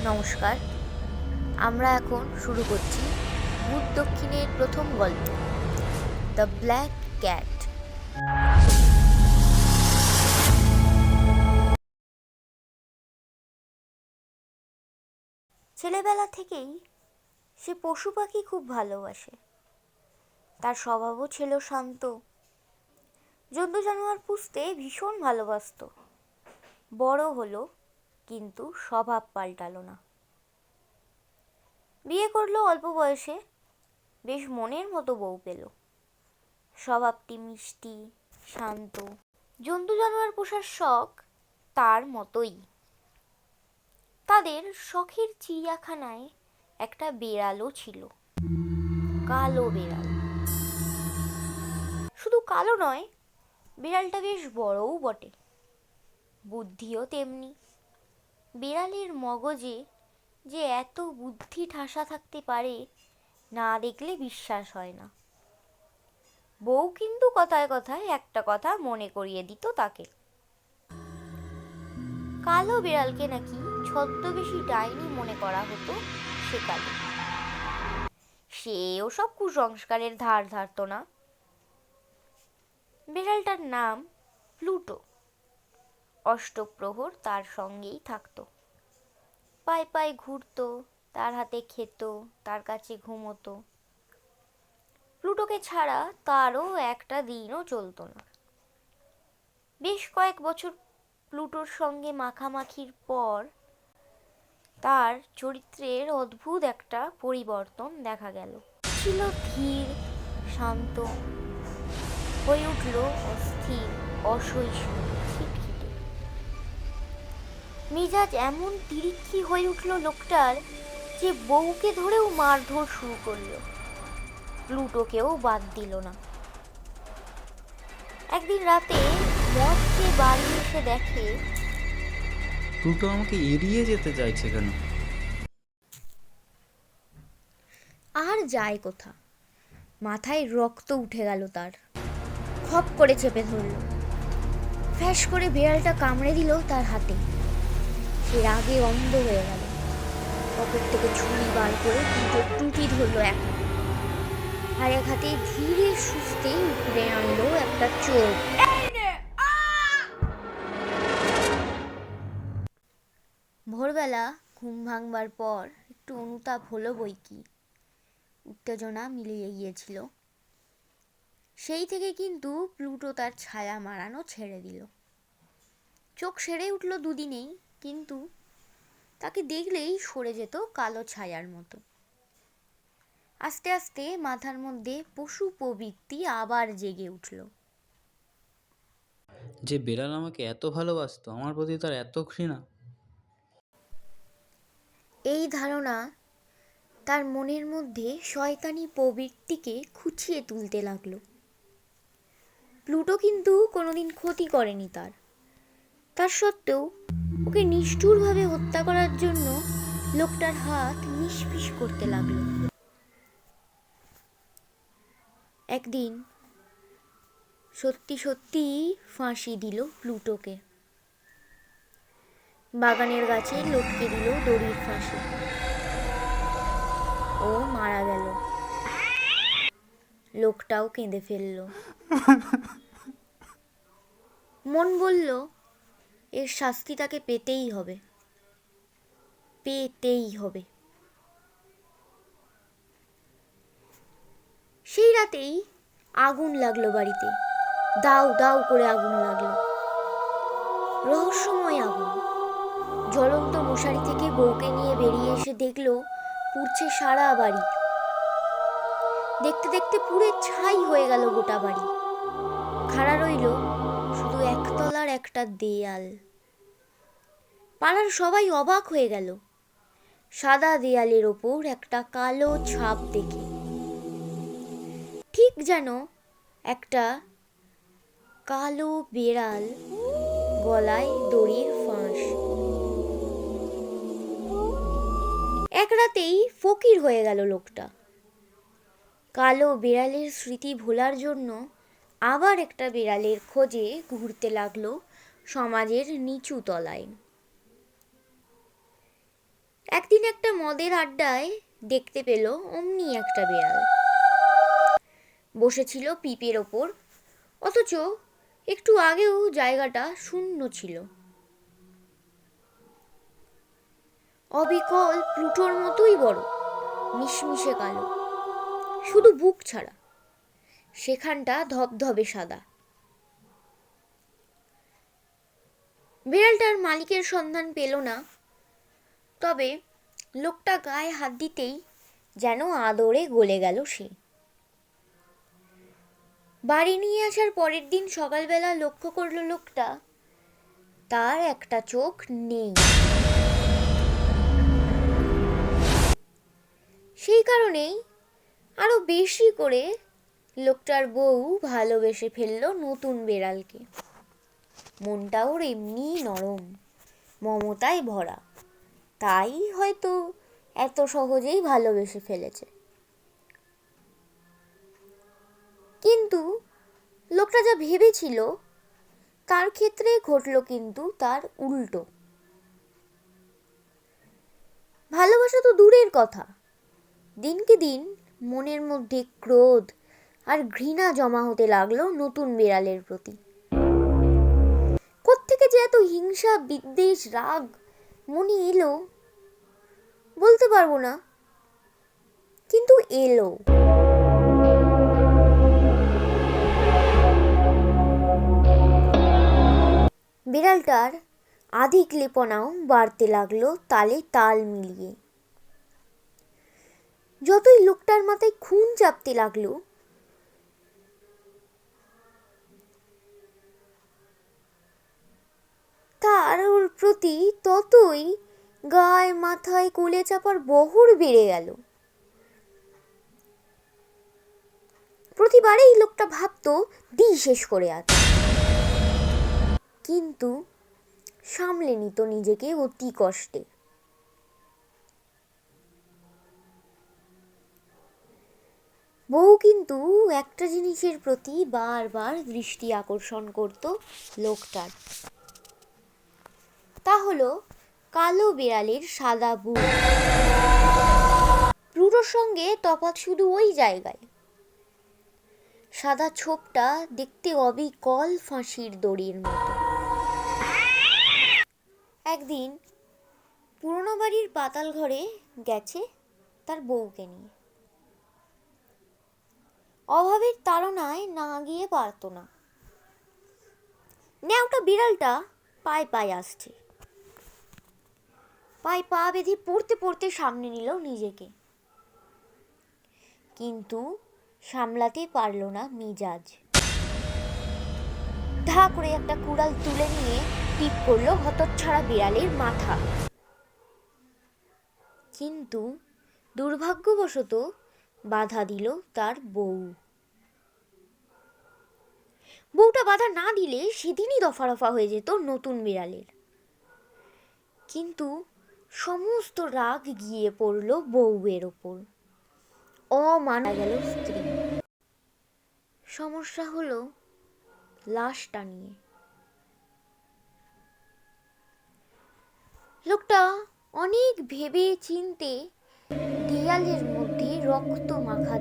নমস্কার, আমরা এখন শুরু করছি ভূত দক্ষিণের প্রথম গল্প, দ্য ব্ল্যাক ক্যাট। ছেলেবেলা থেকেই সে পশু পাখি খুব ভালোবাসে। তার স্বভাবও ছিল শান্ত। জন্তু জানোয়ার পুষতে ভীষণ ভালোবাসত। বড় হলো, কিন্তু স্বভাব পাল্টালো না। বিয়ে করলো অল্প বয়সে, বেশ মনের মতো বউ পেল। স্বভাবটি মিষ্টি, শান্ত। জন্তু জানোয়ার পোষার শখ তার মতোই। তাদের শখের চিড়িয়াখানায় একটা বেড়ালও ছিল, কালো বেড়াল। শুধু কালো নয়, বিড়ালটা বেশ বড়ও বটে, বুদ্ধিও তেমনি। বিড়ালের মগজে যে এত বুদ্ধি ঠাসা থাকতে পারে, না দেখলে বিশ্বাস হয় না। বউ কিন্তু কথায় কথায় একটা কথা মনে করিয়ে দিত তাকে। কালো বিড়ালকে নাকি ছদ্মবেশী ডাইনি মনে করা হতো সেকালে। সে ওসব কুসংস্কারের ধার ধারত না। বিড়ালটার নাম প্লুটো। অষ্টপ্রহর তার সঙ্গেই থাকতো। পায়ে পায়ে ঘুরতো, তার হাতে খেত, তার কাছে ঘুমোতো। প্লুটোকে ছাড়া তারও একটা দিনও চলতো না। বেশ কয়েক বছর প্লুটোর সঙ্গে মাখামাখির পর তার চরিত্রের অদ্ভুত একটা পরিবর্তন দেখা গেল। ছিল ধীর, শান্ত, হয়ে উঠল অস্থির, অসহিষ্ণু, খিটখিটে। মেজাজ এমন তিরিক্ষি হয়ে উঠল লোকটার যে বউকে ধরেও মারধর শুরু করলো। প্লুটোকেও বাদ দিল না। একদিন রাতে মদ খেয়ে বাড়ি এসে দেখে প্লুটো আমাকে এড়িয়ে যেতে চাইছে কেন? আর যায় কোথা। মাথায় রক্ত উঠে গেল তার। খপ করে চেপে ধরল। ফ্যাস করে বিড়ালটা কামড়ে দিল তার হাতে। সে রাগে অন্ধ হয়ে গেল। পকেট থেকে ছুরি বার করে দুটো টুটি ধরলো এক হাতে, আর এক হাতে ধীরে সুস্থে উপড়ে আনলো একটা চোখ। ভোরবেলা ঘুম ভাঙবার পর একটু অনুতাপ হলো বইকি। উত্তেজনা মিলিয়ে গিয়েছিল। সেই থেকে কিন্তু প্লুটো তার ছায়া মারানো ছেড়ে দিল। চোখ সেরে উঠল দুদিনেই, কিন্তু তাকে দেখলেই সরে যেত কালো ছায়ার মতো। আস্তে আস্তে মাথার মধ্যে পশু প্রবৃত্তি আবার জেগে উঠল। যে বেড়াল আমাকে এত ভালোবাসতো, আমার প্রতি তার এত ঘৃণা। এই ধারণা তার মনের মধ্যে শয়তানি প্রবৃত্তিকে খুঁচিয়ে তুলতে লাগলো। প্লুটো কিন্তু কোনোদিন ক্ষতি করেনি তার সত্ত্বেও ওকে নিষ্ঠুরভাবে হত্যা করার জন্য লোকটার হাত নিষ্পিস করতে লাগলো। একদিন সত্যি সত্যি ফাঁসি দিল প্লুটোকে। বাগানের গাছে লটকে দিল দড়ির ফাঁসি। ও মারা গেল। লোকটাও কেঁদে ফেলল। মন বলল, এর শাস্তি তাকে পেতেই হবে, পেতেই হবে। সেই রাতেই আগুন লাগলো বাড়িতে। দাউ দাউ করে আগুন লাগলো। রহস্যময় আগুন। জ্বলন্ত মশারি থেকে বউকে নিয়ে বেরিয়ে এসে দেখলো পুড়ছে সারা বাড়ি। দেখতে দেখতে পুড়ে ছাই হয়ে গেল গোটা বাড়ি। খাড়া রইল শুধু একতলার একটা দেয়াল। পাড়ার সবাই অবাক হয়ে গেল সাদা দেয়ালের ওপর একটা কালো ছাপ দেখে। ঠিক যেন একটা কালো বেড়াল, গলায় দড়ির ফাঁস। এক রাতেই ফকির হয়ে গেল লোকটা। কালো বেড়ালের স্মৃতি ভোলার জন্য আবার একটা বেড়ালের খোঁজে ঘুরতে লাগলো সমাজের নিচু তলায়। একটা মদের আড্ডায় দেখতে পেল অমনি একটা বিড়াল বসেছিল পিপের ওপর, অথচ একটু আগেও জায়গাটা শূন্য ছিল। অবিকল প্লুটোর মতোই বড়, মিশমিশে কালো, শুধু বুক ছাড়া, সেখানটা ধবধবে সাদা। বিড়ালটার মালিকের সন্ধান পেল না, তবে লোকটা গায়ে হাত দিতেই যেন আদরে গলে গেল সে। বাড়ি নিয়ে আসার পরের দিন সকালবেলা লক্ষ্য করল লোকটা, তার একটা চোখ নেই। সেই কারণেই আরো বেশি করে লোকটার বউ ভালোবেসে ফেললো নতুন বেড়ালকে। মনটা ওর এমনি নরম, মমতায় ভরা, তাই হয়তো এত সহজেই ভালোবেসে ফেলেছে। কিন্তু লোকটা যা ভেবেছিল তার ক্ষেত্রে ঘটল কিন্তু তার উল্টো। ভালোবাসা তো দূরের কথা, দিনকে দিন মনের মধ্যে ক্রোধ আর ঘৃণা জমা হতে লাগলো নতুন বিড়ালের প্রতি। কোত্থেকে যে এত হিংসা, বিদ্বেষ, রাগ মনে এলো বলতে পারবো না, কিন্তু এলো। বিড়ালটার আধিক্যেপনাও বাড়তে লাগলো তালে তাল মিলিয়ে। যতই লোকটার মাথায় খুন চাপতে লাগলো, তার ওর প্রতি ততই গায়ে মাথায় কোলে চাপার বহর বেড়ে গেল। প্রতিবারেই লোকটা ভাবতো দিই শেষ করে আছে, কিন্তু সামলে নিত নিজেকে অতি কষ্টে। বউ কিন্তু একটা জিনিসের প্রতি বারবার দৃষ্টি আকর্ষণ করত লোকটার, তা হলো কালো বিড়ালের সাদা বুক। প্লুটোর সঙ্গে তফাৎ শুধু ওই জায়গায়, সাদা ছোপটা দেখতে অবিকল ফাঁসির দড়ির মতো। একদিন পুরনো বাড়ির পাতাল ঘরে গেছে তার বউকে নিয়ে। অভাবের তাড়নায় না গিয়ে পারত না। ন্যাওটা বিড়ালটা পায়ে পায়ে আসছে, পায়ে পা বেঁধে পড়তে পড়তে সামনে নিল নিজেকে, কিন্তু সামলাতে পারল না মিজাজ। ধা করে একটা কুড়াল তুলে নিয়ে টিপ করলো হতচ্ছাড়া বিড়ালের মাথা। কিন্তু দুর্ভাগ্যবশত বাধা দিল তার বউ। বউটা বাধা না দিলে সেদিনই দফা রফা হয়ে যেত নতুন বিড়ালের। কিন্তু সমস্ত রাগ গিয়ে পড়ল বউয়ের ওপর, অমানা গেল স্ত্রী। সমস্যা হলো লাশটা নিয়ে। লোকটা অনেক ভেবে চিনতে দেয়ালের মধ্যে রক্ত মাখা